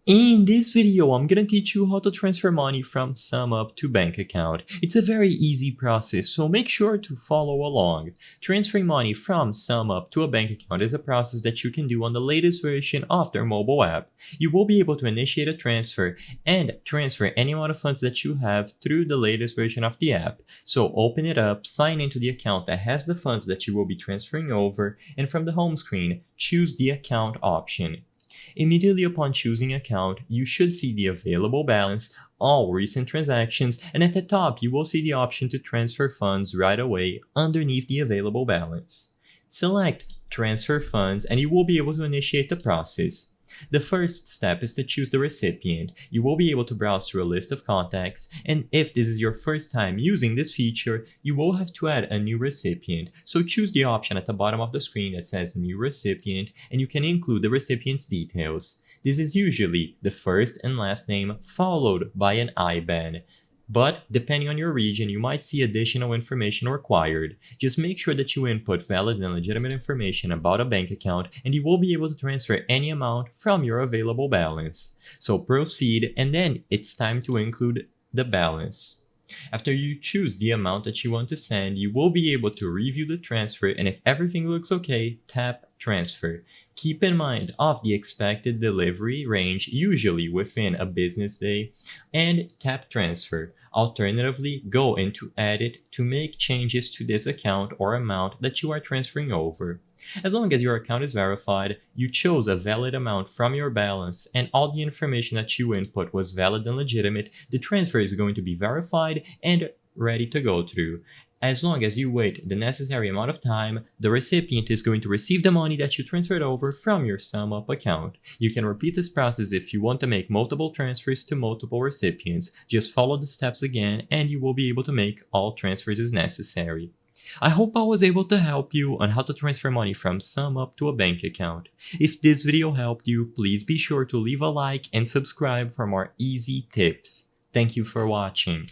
In this video, I'm gonna teach you how to transfer money from Sumup to bank account. It's a very easy process, so make sure to follow along. Transferring money from Sumup to a bank account is a process that you can do on the latest version of their mobile app. You will be able to initiate a transfer and transfer any amount of funds that you have through the latest version of the app. So open it up, sign into the account that has the funds that you will be transferring over, and from the home screen, choose the account option. Immediately upon choosing account, you should see the available balance, all recent transactions, and at the top you will see the option to transfer funds right away underneath the available balance. Select Transfer Funds and you will be able to initiate the process. The first step is to choose the recipient. You will be able to browse through a list of contacts, and if this is your first time using this feature, you will have to add a new recipient. So choose the option at the bottom of the screen that says New Recipient, and you can include the recipient's details. This is usually the first and last name followed by an IBAN. But depending on your region, you might see additional information required. Just make sure that you input valid and legitimate information about a bank account and you will be able to transfer any amount from your available balance. So proceed, and then it's time to include the balance. After you choose the amount that you want to send, you will be able to review the transfer, and if everything looks okay, tap Transfer. Keep in mind of the expected delivery range, usually within a business day, and tap Transfer. Alternatively, go into Edit to make changes to this account or amount that you are transferring over. As long as your account is verified, you chose a valid amount from your balance, and all the information that you input was valid and legitimate, the transfer is going to be verified and ready to go through. As long as you wait the necessary amount of time, the recipient is going to receive the money that you transferred over from your Sumup account. You can repeat this process if you want to make multiple transfers to multiple recipients. Just follow the steps again and you will be able to make all transfers as necessary. I hope I was able to help you on how to transfer money from Sumup to a bank account. If this video helped you, please be sure to leave a like and subscribe for more easy tips. Thank you for watching.